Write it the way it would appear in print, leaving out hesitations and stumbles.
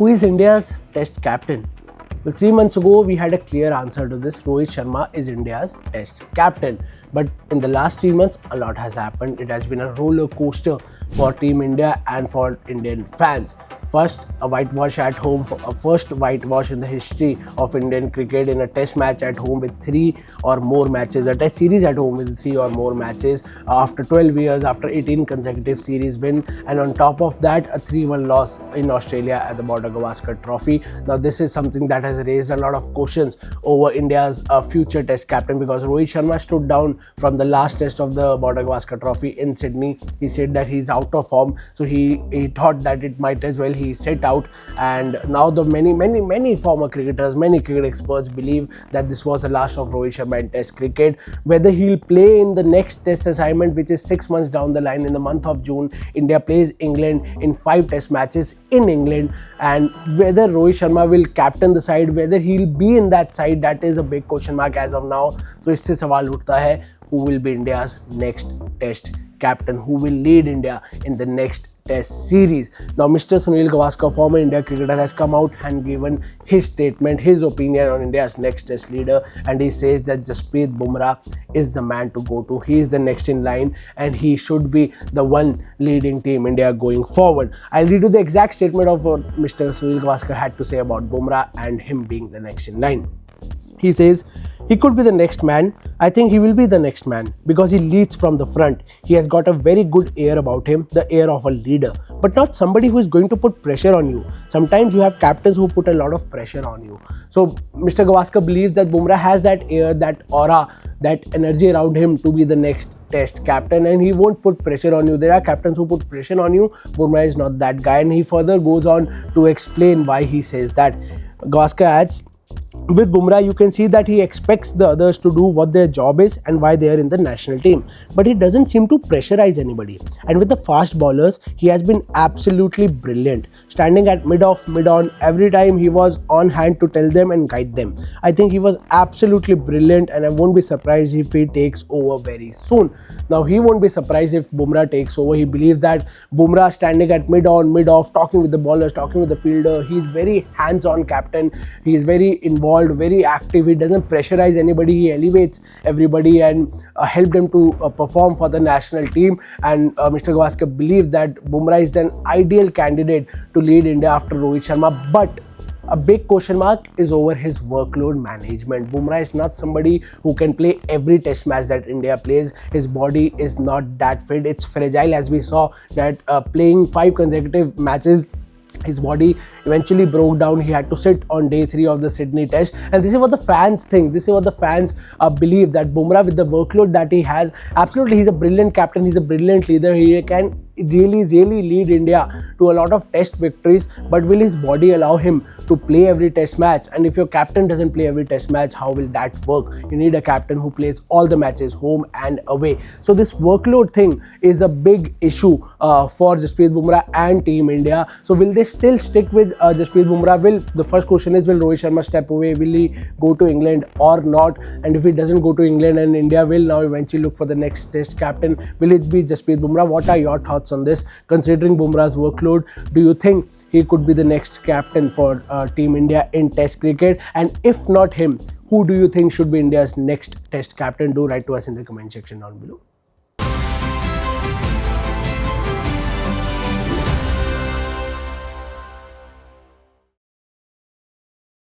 Who is India's Test captain? Well, 3 months ago, we had a clear answer to this. Rohit Sharma is India's Test captain. But in the last 3 months, a lot has happened. It has been a roller coaster for Team India and for Indian fans. First, a whitewash at home, a first whitewash in the history of Indian cricket in a test match at home with 3 or more matches, a test series at home with 3 or more matches after 12 years, after 18 consecutive series win, and on top of that, a 3-1 loss in Australia at the Sunil Gavaskar trophy. Now, this is something that has raised a lot of questions over India's future test captain, because Rohit Sharma stood down from the last test of the Sunil Gavaskar trophy in Sydney. He said that he's out of form, so he thought that it might as well he set out. And now the many former cricketers, many cricket experts believe that this was the last of Rohit Sharma in test cricket. Whether he'll play in the next test assignment, which is 6 months down the line in the month of June, India plays England in 5 test matches in England, and whether Rohit Sharma will captain the side, whether he'll be in that side, that is a big question mark as of now. So इससे सवाल उठता है, who will be India's next test captain, who will lead India in the next test series. Now, Mr. Sunil Gavaskar, former India cricketer, has come out and given his statement, his opinion on India's next test leader, and he says that Jasprit Bumrah is the man to go to. He is the next in line and he should be the one leading Team India going forward. I'll read you the exact statement of what Mr. Sunil Gavaskar had to say about Bumrah and him being the next in line. He says, he could be the next man. I think he will be the next man because he leads from the front. He has got a very good air about him, the air of a leader, but not somebody who is going to put pressure on you. Sometimes you have captains who put a lot of pressure on you. So Mr. Gavaskar believes that Bumrah has that air, that aura, that energy around him to be the next test captain, and he won't put pressure on you. There are captains who put pressure on you. Bumrah is not that guy, and he further goes on to explain why he says that. Gavaskar adds, with Bumrah, you can see that he expects the others to do what their job is and why they are in the national team. But he doesn't seem to pressurize anybody. And with the fast bowlers, he has been absolutely brilliant. Standing at mid-off, mid-on, every time he was on hand to tell them and guide them. I think he was absolutely brilliant, and I won't be surprised if he takes over very soon. Now, he won't be surprised if Bumrah takes over. He believes that Bumrah standing at mid-on, mid-off, talking with the bowlers, talking with the fielder. He's very hands-on captain. He is very involved, very active. He doesn't pressurize anybody. He elevates everybody and help them to perform for the national team. And Mr. Gavaskar believes that Bumrah is the ideal candidate to lead India after Rohit Sharma. But a big question mark is over his workload management. Bumrah is not somebody who can play every test match that India plays. His body is not that fit. It's fragile, as we saw that playing 5 consecutive matches, his body eventually broke down. He had to sit on day 3 of the Sydney test, and this is what the fans think. This is what the fans believe, that Bumrah, with the workload that he has, absolutely he's a brilliant captain, he's a brilliant leader. He can really lead India to a lot of test victories, but will his body allow him to play every test match? And if your captain doesn't play every test match, how will that work? You need a captain who plays all the matches, home and away. So this workload thing is a big issue for Jasprit Bumrah and Team India. So will they still stick with Jasprit Bumrah? The first question is, will Rohit Sharma step away? Will he go to England or not? And if he doesn't go to England and India will now eventually look for the next test captain, will it be Jasprit Bumrah? What are your thoughts on this? Considering Bumrah's workload, do you think he could be the next captain for Team India in test cricket? And if not him, who do you think should be India's next test captain? Do write to us in the comment section down below.